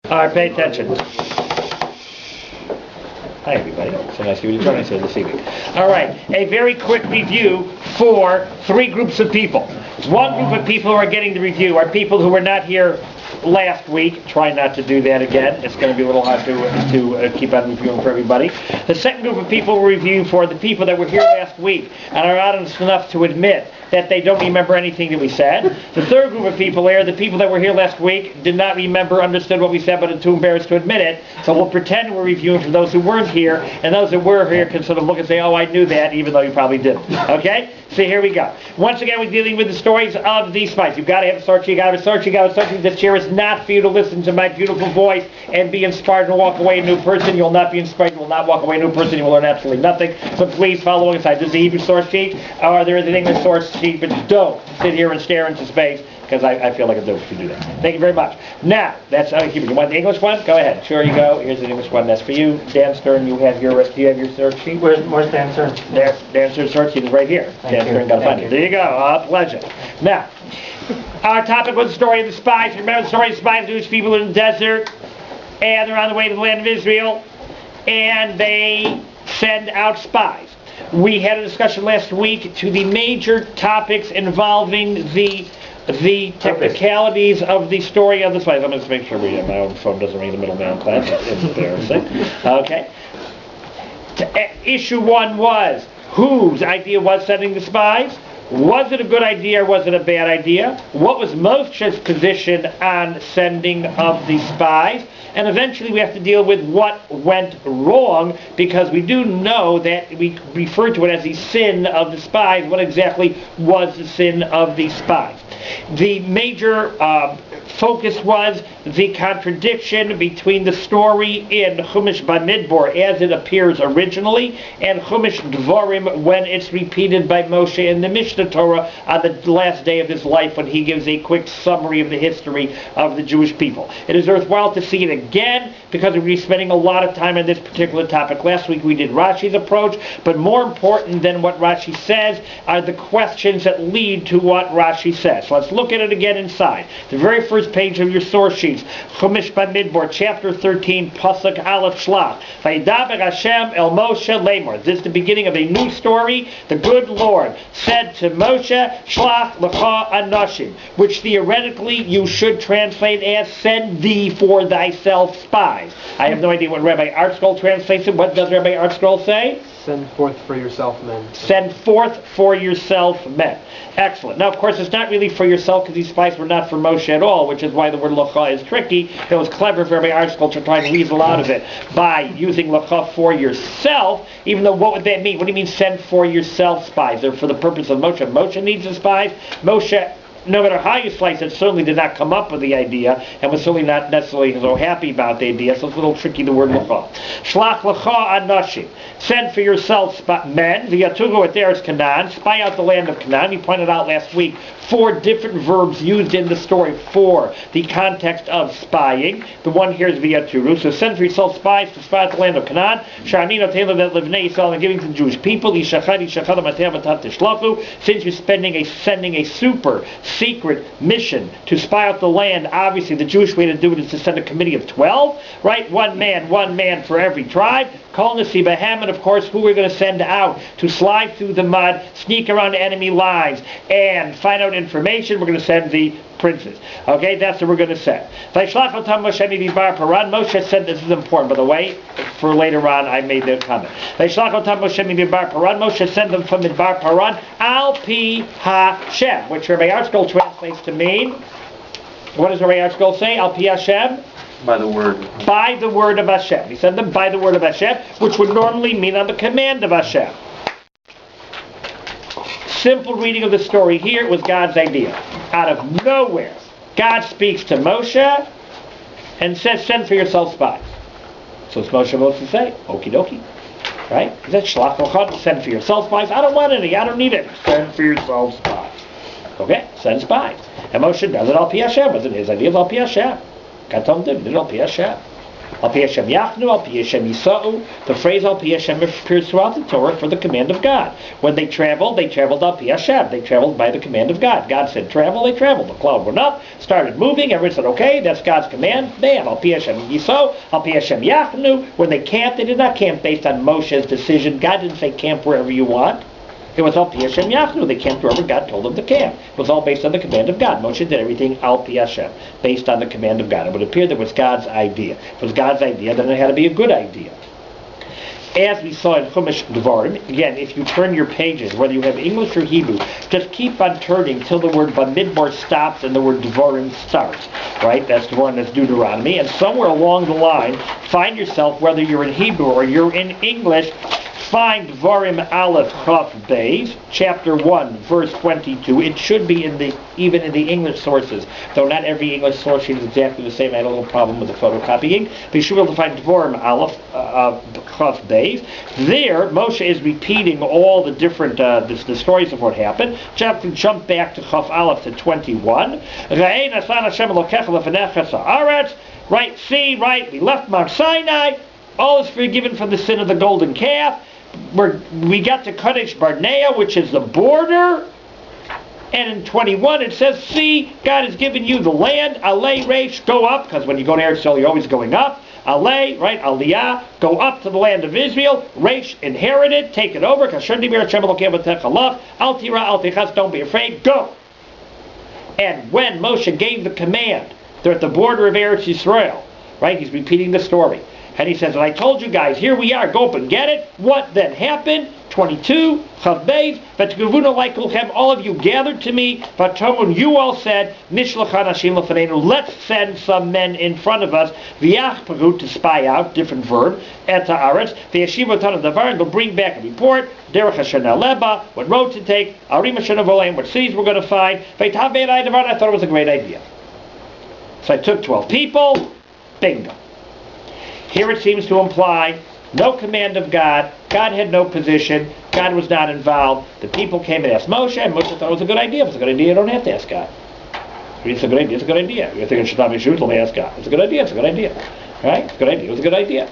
All right, pay attention. Hi, everybody. So nice to meet you joining us here this evening. All right, a very quick review for three groups of people. One group of people who are getting the review are people who were not here last week. Try not to do that again. It's going to be a little hard to keep on reviewing for everybody. The second group of people we're reviewing for the people that were here last week and are honest enough to admit that they don't remember anything that we said. The third group of people are the people that were here last week, did not remember, understood what we said, but are too embarrassed to admit it. So we'll pretend we're reviewing for those who weren't here, and those that were here can sort of look and say, oh, I knew that, even though you probably didn't. Okay? So here we go. Once again, we're dealing with the stories of the spies. You've got to have a source, you got to have a source, you got to have a source. This chair is not for you to listen to my beautiful voice and be inspired and walk away a new person. You will not be inspired, you will not walk away a new person, you will learn absolutely nothing. So please follow alongside. This is the Hebrew source sheet, or there is an English source sheet, but don't sit here and stare into space, because I feel like a dope if you do that. Thank you very much. Now, that's Hebrew. You want the English one? Go ahead. Sure you go. Here's the English one. That's for you. Dan Stern, do you have your search sheet? Where's Dan Stern? Dan Stern's search sheet is right here. Dan Stern got to find it. There you go. Pleasure. Now, our topic was the story of the spies. Remember the story of the spies, Jewish people in the desert, and they're on the way to the land of Israel, and they send out spies. We had a discussion last week to the major topics involving the technicalities of the story of the spies. I'm going to make sure my own phone doesn't ring in the middle of my own class. It's embarrassing. Okay. Issue one was, whose idea was sending the spies? Was it a good idea or was it a bad idea? What was Moshe's position on sending of the spies? And eventually we have to deal with what went wrong, because we do know that we refer to it as the sin of the spies. What exactly was the sin of the spies? The major focus was the contradiction between the story in CHUMASH BaMidbar as it appears originally and CHUMASH Dvarim when it's repeated by Moshe in the Mishnah Torah on the last day of his life, when he gives a quick summary of the history of the Jewish people. It is worthwhile to see it again, because we'll be spending a lot of time on this particular topic. Last week we did Rashi's approach, but more important than what Rashi says are the questions that lead to what Rashi says. So let's look at it again inside. The very first page of your source sheets, CHUMASH BaMidbar, chapter 13, Pasuk Aleph Shelach. Vayidaber Hashem el Moshe lemor. This is the beginning of a new story. The good Lord said to Moshe, Shelach lecha anashim, which theoretically you should translate as send thee for thyself spies. I have no idea what Rabbi Artscroll translates it. What does Rabbi Artscroll say? Send forth for yourself men. Send forth for yourself men. Excellent. Now, of course, it's not really for yourself, because these spies were not for Moshe at all, which is why the word lecha is tricky. It was clever for Rabbi Artscroll to try and weasel out of it by using lecha for yourself, even though what would that mean? What do you mean send for yourself spies? They're for the purpose of Moshe. Moshe needs the spies. Moshe, no matter how you slice it, certainly did not come up with the idea, and was certainly not necessarily so happy about the idea, so it's a little tricky, the word lecha. Shlach lecha anashim. Send for yourself men, v'yatugu et eretz Canaan, spy out the land of Canaan. We pointed out last week 4 different verbs used in the story for the context of spying. The one here is v'yatugu. So send for yourself spies to spy out the land of Canaan. Sha'ani notelu that livnei Yisrael, and giving to the Jewish people. Yishachad matem v'tat tishlachu. Since you're sending a super secret mission to spy out the land, obviously the Jewish way to do it is to send a committee of 12, right? One man for every tribe. Kol Nesibahem, and of course, who we're going to send out to slide through the mud, sneak around enemy lines, and find out information. We're going to send the princes. Okay, that's what we're going to send. Moshe said, this is important, by the way, for later on I made the comment. Moshe sent them from Midbar Paran, Al Pi Hashem, which Rabbi Artscroll translates to mean, what does Rabbi Artscroll say? Al Pi Hashem? By the word. By the word of Hashem. He sent them by the word of Hashem, which would normally mean on the command of Hashem. Simple reading of the story here was God's idea. Out of nowhere, God speaks to Moshe and says, send for yourself spies. So it's Moshe supposed to say, okie dokie. Right? He said, Shlach lecha, send for yourself spies. I don't want any. I don't need it. Send for yourself spies. Okay, send spies. And Moshe does it al pi Hashem. Wasn't his idea of al pi Hashem. God told him to do it al pi Hashem. Al pi Hashem yachnu, al pi Hashem yisa'u. The phrase al pi Hashem appears throughout the Torah for the command of God. When they traveled al pi Hashem. They traveled by the command of God. God said travel, they traveled. The cloud went up, started moving. Everyone said, okay, that's God's command. Bam, al pi Hashem yisa'u, al pi Hashem yachnu. When they camped, they did not camp based on Moshe's decision. God didn't say camp wherever you want. It was al pi Hashem yachnu. They camped wherever God told them to camp. It was all based on the command of God. Moshe did everything al pi Hashem, based on the command of God. It would appear that it was God's idea. If it was God's idea, then it had to be a good idea. As we saw in CHUMASH Dvarim, again, if you turn your pages, whether you have English or Hebrew, just keep on turning till the word BaMidbar stops and the word Dvarim starts. Right? That's Dvarim, that's Deuteronomy. And somewhere along the line, find yourself, whether you're in Hebrew or you're in English, find Dvarim Aleph Chaf Beis, chapter 1, verse 22. It should be even in the English sources, though not every English source sheet is exactly the same. I had a little problem with the photocopying. But you should be able to find Dvarim Aleph Chaf Beis. There, Moshe is repeating all the different the stories of what happened. Jump back to Chaf Aleph to 21. Right, see, right, we left Mount Sinai. All is forgiven from the sin of the golden calf. We got to Kadesh Barnea, which is the border. And in 21 it says, see, God has given you the land. Alei Reish, go up, because when you go to Eretz Yisrael, you're always going up. Alei, right, Aliyah, go up to the land of Israel. Reish, inherit it, take it over. Al tira, al tichas, don't be afraid, go. And when Moshe gave the command, they're at the border of Eretz Yisrael, right? He's repeating the story. And he says, and I told you guys, here we are, go up and get it. What then happened? 22, Chav Beis, V'tgavuna laikulchem, all of you gathered to me, V'tomun, you all said, Nishlachan Hashim l'faneinu, let's send some men in front of us, V'yachparu, to spy out, different verb, Et ha'aretz, V'yashiv otanu davar, and they'll bring back a report, Derech Hashanah leba, what road to take, Arim Hashanah voleim, what cities we're going to find, V'yitav be'elai davar, I thought it was a great idea. So I took 12 people, bingo. Here it seems to imply no command of God. God had no position. God was not involved. The people came and asked Moshe, and Moshe thought it was a good idea. If it's a good idea, you don't have to ask God. It's a good idea. It's a good idea. You're thinking Shadam Yeshut, let me ask God. It's a good idea. It's a good idea. Right? It's a good idea. It was a good idea.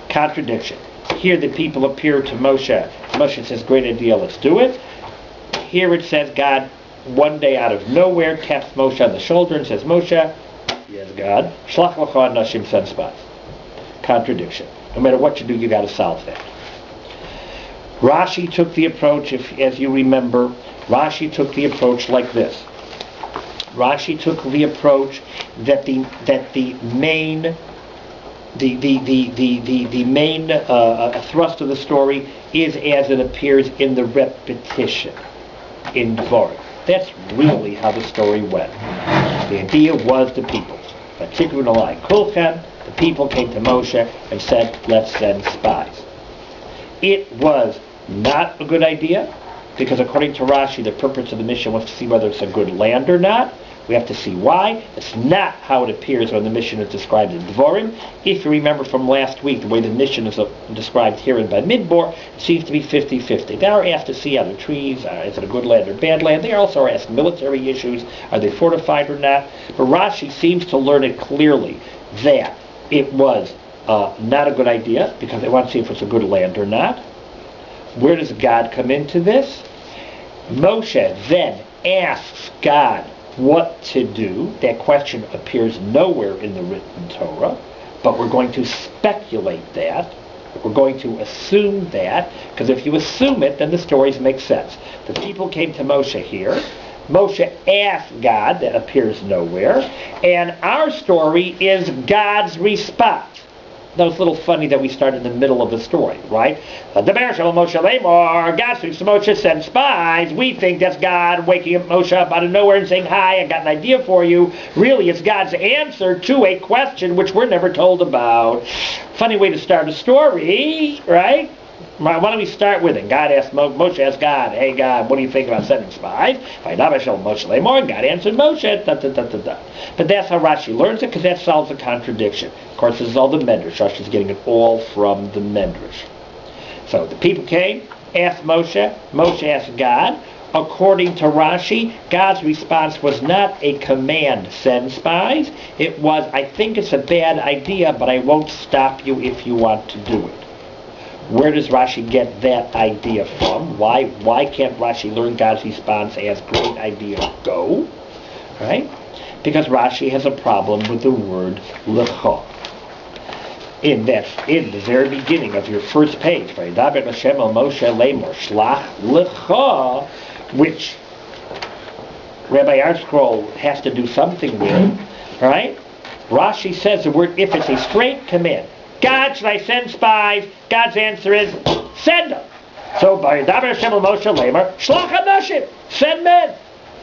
Contradiction. Here the people appear to Moshe. Moshe says, great idea, let's do it. Here it says God, one day out of nowhere, taps Moshe on the shoulder and says, Moshe, yes, God, Shelach l'chad nashim, send spies. Contradiction. No matter what you do, you got to solve that. Rashi took the approach, as you remember, Rashi took the approach like this. Rashi took the approach that the main thrust of the story is as it appears in the repetition in Dvarim. That's really how the story went. The idea was the people. The people came to Moshe and said, let's send spies. It was not a good idea, because according to Rashi, the purpose of the mission was to see whether it's a good land or not. We have to see why. It's not how it appears when the mission is described in Dvarim. If you remember from last week, the way the mission is described here in BaMidbar, it seems to be 50-50. They are asked to see other trees. Is it a good land or bad land? They also are asked military issues. Are they fortified or not? But Rashi seems to learn it clearly that it was not a good idea, because they want to see if it's a good land or not. Where does God come into this? Moshe then asks God what to do. That question appears nowhere in the written Torah, but we're going to speculate that. We're going to assume that, because if you assume it, then the stories make sense. The people came to Moshe here. Moshe asked God, that appears nowhere, and our story is God's response. Now it's a little funny that we start in the middle of the story, right? The Bear Shalom Moshe Lemor, God speaks to Moshe, send spies. We think that's God waking up Moshe up out of nowhere and saying, hi, I got an idea for you. Really, it's God's answer to a question which we're never told about. Funny way to start a story, right? Why don't we start with it? God asked Moshe asked God, hey God, what do you think about sending spies? And God answered Moshe, da, da, da, da, da. But that's how Rashi learns it, because that solves the contradiction. Of course, this is all the Medrash. Rashi's getting it all from the Medrash. So the people came, asked Moshe. Moshe asked God, according to Rashi, God's response was not a command, send spies. It was, I think it's a bad idea, but I won't stop you if you want to do it. Where does Rashi get that idea from? Why can't Rashi learn God's response as great idea, go? Right? Because Rashi has a problem with the word lecha. In the very beginning of your first page, Vayidaber Hashem el Moshe lemor shlach lecha, which Rabbi ArtScroll has to do something with, right? Rashi says the word, if it's a straight command, God, should I send spies? God's answer is, send them. So, Vayidaber Hashem el Moshe lemor shlach anashim, send men.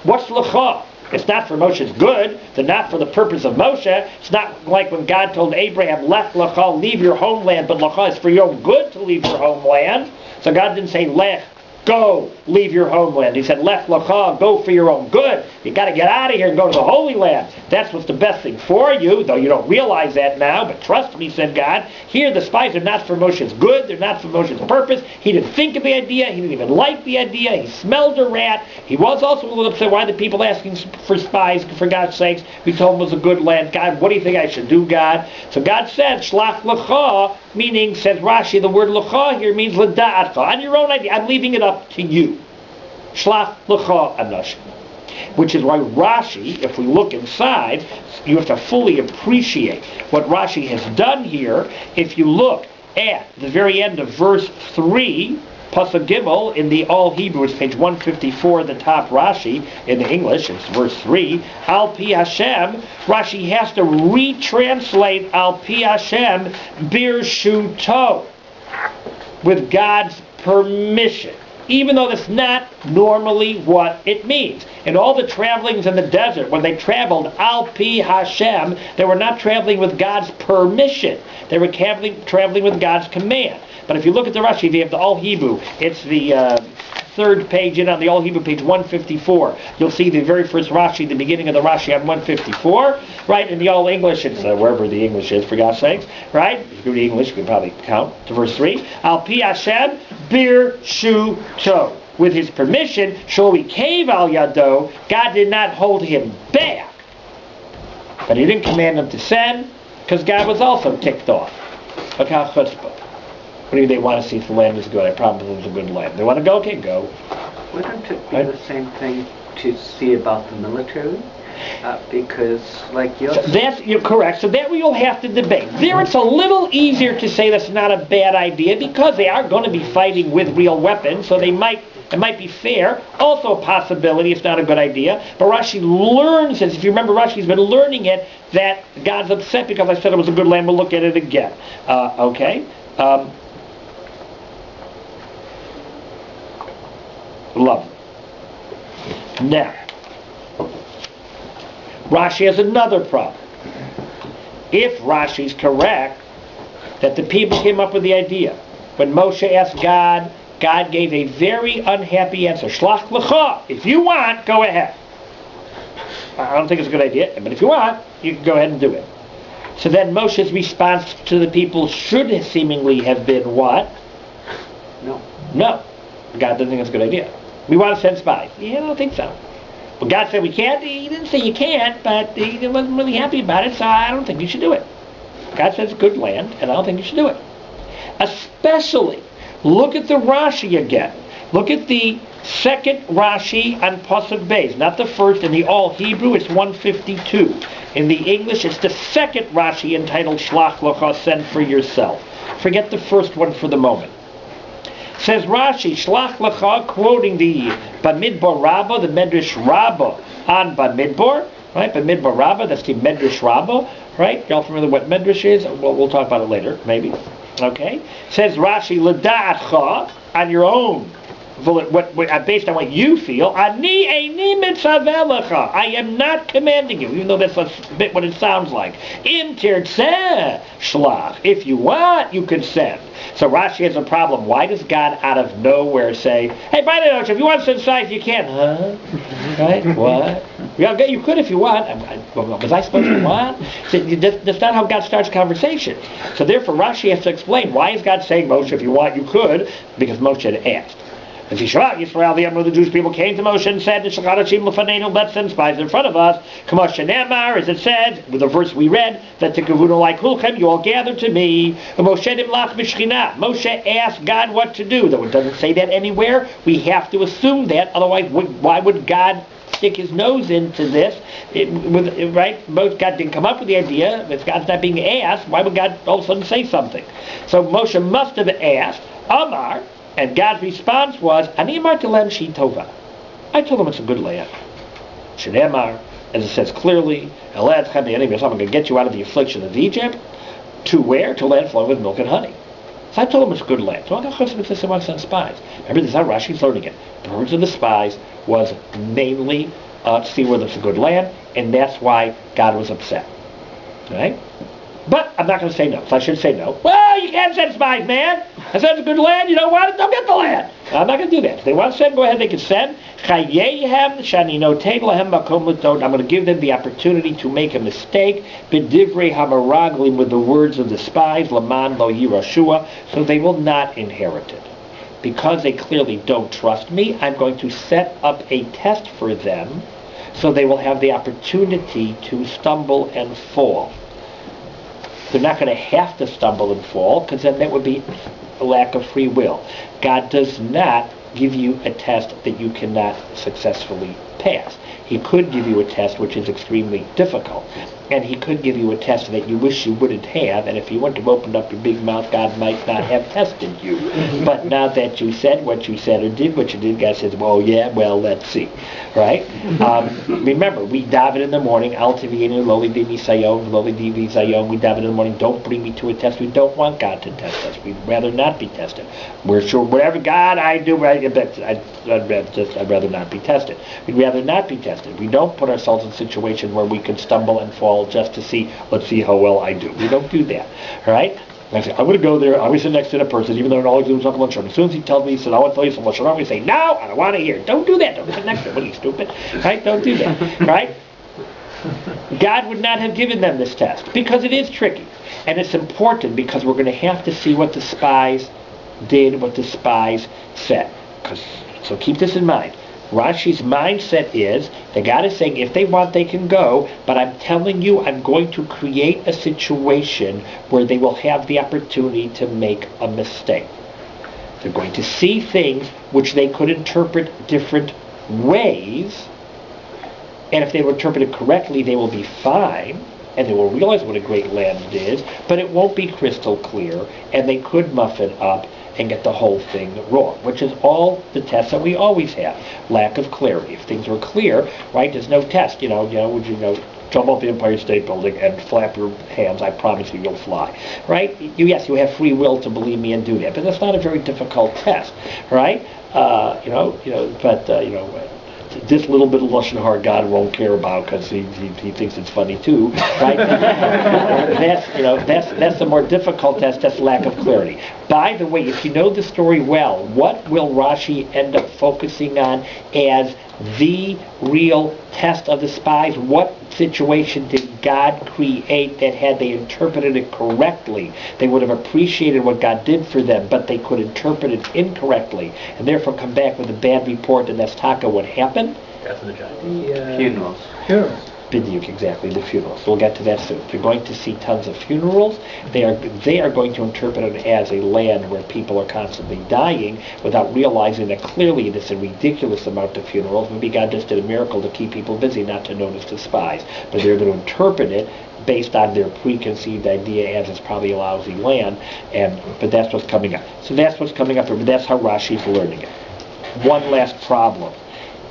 What's lecha? It's not for Moshe's good. They're not for the purpose of Moshe. It's not like when God told Abraham, lech lecha, leave your homeland, but lecha is for your own good to leave your homeland. So God didn't say, lech, go, leave your homeland. He said, lech lecha, go for your own good. You got to get out of here and go to the Holy Land. That's what's the best thing for you, though you don't realize that now, but trust me, said God. Here the spies are not for Moshe's good. They're not for Moshe's purpose. He didn't think of the idea. He didn't even like the idea. He smelled a rat. He was also a little upset. Why the people asking for spies, for God's sakes? We told him it was a good land. God, what do you think I should do, God? So God said, shlach lecha, meaning, says Rashi, the word lecha here means leda'atcha, on your own idea. I'm leaving it up to you. Shlach lecha anashim. Which is why Rashi, if we look inside, you have to fully appreciate what Rashi has done here. If you look at the very end of verse 3, Pasuk Gimel, in the All Hebrew, it's page 154, the top Rashi, in the English, it's verse 3, Al Pi Hashem, Rashi has to retranslate Al Pi Hashem, Birshuto, with God's permission. Even though that's not normally what it means. In all the travelings in the desert, when they traveled Al Pi Hashem, they were not traveling with God's permission. They were traveling with God's command. But if you look at the Rashi, they have the All Hebrew. It's the third page in on the All Hebrew, page 154. You'll see the very first Rashi, the beginning of the Rashi on 154. Right, in the All English, it's wherever the English is, for God's sakes. Right? If you read English, you can probably count to verse 3. Al Pi Hashem, Bir Shu To. With his permission, Sholi Cave Al Yado, God did not hold him back. But he didn't command him to send, because God was also ticked off. Look how chutzpah. What do they want to see if the land is good? I promise it's a good land. They want to go? Okay, go. Wouldn't it be the same thing to see about the military? Because, like you're correct. So that you'll have to debate. There, it's a little easier to say that's not a bad idea because they are going to be fighting with real weapons, so it might be fair. Also a possibility it's not a good idea. But Rashi learns this. If you remember, Rashi's been learning it, that God's upset because I said it was a good land. We'll look at it again. Okay? Lovely. Now, Rashi has another problem. If Rashi's correct that the people came up with the idea, when Moshe asked God, God gave a very unhappy answer. Shlach lecha. If you want, go ahead. I don't think it's a good idea, but if you want, you can go ahead and do it. So then Moshe's response to the people should seemingly have been what? No. God doesn't think it's a good idea. We want to send spies. Yeah, I don't think so. But God said we can't. He didn't say you can't, but he wasn't really happy about it, so I don't think you should do it. God says it's a good land, and I don't think you should do it. Especially, look at the Rashi again. Look at the second Rashi on Pasuk Beis, not the first. In the All Hebrew, it's 152. In the English, it's the second Rashi entitled Shlach Lecha, send for yourself. Forget the first one for the moment. Says Rashi, Shlach Lecha, quoting the BaMidbar Rabbah, the Medrash Rabbah on BaMidbar, right? BaMidbar Rabbah, that's the Medrash Rabbah, right? Y'all familiar with what Medrash is? We'll talk about it later, maybe. Okay? Says Rashi, L'da'atcha, on your own, based on what you feel, Ani eini mitzaveh lecha, I am not commanding you, even though that's a bit what it sounds like. Im tirtzeh shlach, if you want, you can send. So Rashi has a problem. Why does God out of nowhere say, hey, by the way, if you want to send spies, you can, huh? Right? What? Yeah, you could if you want. Was I supposed to want? That's not how God starts conversation. So therefore, Rashi has to explain, why is God saying, Moshe, if you want, you could, because Moshe had asked. As Yisrael, the Jewish people came to Moshe and said, let's send spies in front of us. As it said, with the verse we read, that you all gather to me. Moshe asked God what to do. Though it doesn't say that anywhere, we have to assume that. Otherwise, why would God stick his nose into this? Right? God didn't come up with the idea. If God's not being asked, why would God all of a sudden say something? So Moshe must have asked, Amar, and God's response was, Ani amarti lehem shehi tova. I told them it's a good land. Shneimar, as it says clearly, I'm going to get you out of the affliction of Egypt. To where? To land flowing with milk and honey. So I told them it's a good land. So I want to send spies. Remember, this is how Rashi's learning it. The purpose of the spies was mainly to see whether it's a good land, and that's why God was upset. Right? But I'm not going to say no. So I should say no. Well, you can't send spies, man. I said it's a good land. You don't want it, don't get the land. I'm not going to do that. If they want to send, go ahead, they can send. I'm going to give them the opportunity to make a mistake. B'divrei hamaraglim, with the words of the spies, Laman lo yirashua, so they will not inherit it. Because they clearly don't trust me, I'm going to set up a test for them so they will have the opportunity to stumble and fall. They're not going to have to stumble and fall, because then that would be a lack of free will. God does not give you a test that you cannot successfully pass. He could give you a test which is extremely difficult, and he could give you a test that you wish you wouldn't have, and if you wouldn't have opened up your big mouth, God might not have tested you. But now that you said what you said or did what you did, God says, well, yeah, well, let's see. Right? Remember, we daven in the morning, Al Tivienu, Loli Divi Sayon, Loli Divi Zayon, we daven in the morning, don't bring me to a test. We don't want God to test us. We'd rather not be tested. We're sure, whatever God I do, I'd rather not be tested. We'd rather not be tested. We don't put ourselves in a situation where we can stumble and fall just to see, let's see how well I do. We don't do that. All right? I say, I'm going to go there, I'm going to sit next to that person, even though all I do is talk about Lashon. As soon as he tells me, he says, I want to tell you some Lashon, we say, no, I don't want to hear. Don't do that. Don't sit next to him. What are you, stupid? Right? Don't do that. Right? God would not have given them this test, because it is tricky. And it's important, because we're going to have to see what the spies did, what the spies said. So keep this in mind. Rashi's mindset is that God is saying if they want they can go, but I'm telling you I'm going to create a situation where they will have the opportunity to make a mistake. They're going to see things which they could interpret different ways, and if they will interpret it correctly they will be fine, and they will realize what a great land it is, but it won't be crystal clear, and they could muff it up and get the whole thing wrong, which is all the tests that we always have. Lack of clarity. If things were clear, right, there's no test. Would you jump off the Empire State Building and flap your hands, I promise you'll fly, right? Yes, you have free will to believe me and do that, but that's not a very difficult test, right? This little bit of Lashon Hara God won't care about because he thinks it's funny too, right? That's the more difficult test. That's lack of clarity. By the way, if you know the story well, what will Rashi end up focusing on as the real test of the spies? What situation did God create that had they interpreted it correctly, they would have appreciated what God did for them, but they could interpret it incorrectly, and therefore come back with a bad report, and that's taka what happened? Death of the giant. Funerals. Biduk, exactly, the funerals. We'll get to that soon. If you're going to see tons of funerals, they are going to interpret it as a land where people are constantly dying without realizing that clearly it's a ridiculous amount of funerals. Maybe God just did a miracle to keep people busy, not to notice the spies. But they're going to interpret it based on their preconceived idea as it's probably a lousy land, but that's what's coming up. So that's what's coming up, but that's how Rashi's learning it. One last problem.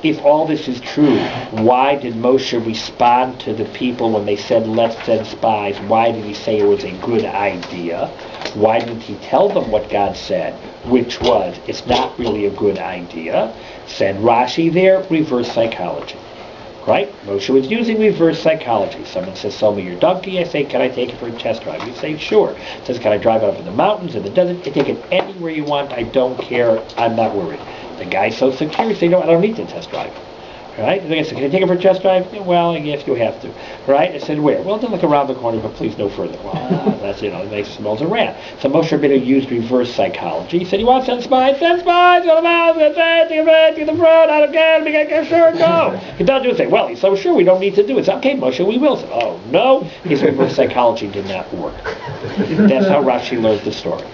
If all this is true, why did Moshe respond to the people when they said, let's send spies? Why did he say it was a good idea? Why didn't he tell them what God said, which was, it's not really a good idea? Said Rashi there, reverse psychology. Right? Moshe was using reverse psychology. Someone says, sell me your donkey. I say, can I take it for a test drive? You say, sure. Says, can I drive it up in the mountains, in the desert? You take it anywhere you want. I don't care. I'm not worried. The guy's so secure, you say, no, I don't need to test drive. Right? And I said, can I take it for a test drive? Yeah, well, yes, you have to. Right? I said, where? Well, then look around the corner, but please no further. Well, that's, it makes smells and ran. So Moshe Rabbeinu used reverse psychology. He said, you want to send spies? Send spies! Go to the mouth, to the back, to the front, I don't care, make sure, no. He doesn't do it. Well, he's so sure we don't need to do it. It's okay, Moshe, we will. Said, oh, no. His reverse psychology did not work. That's how Rashi learned the story.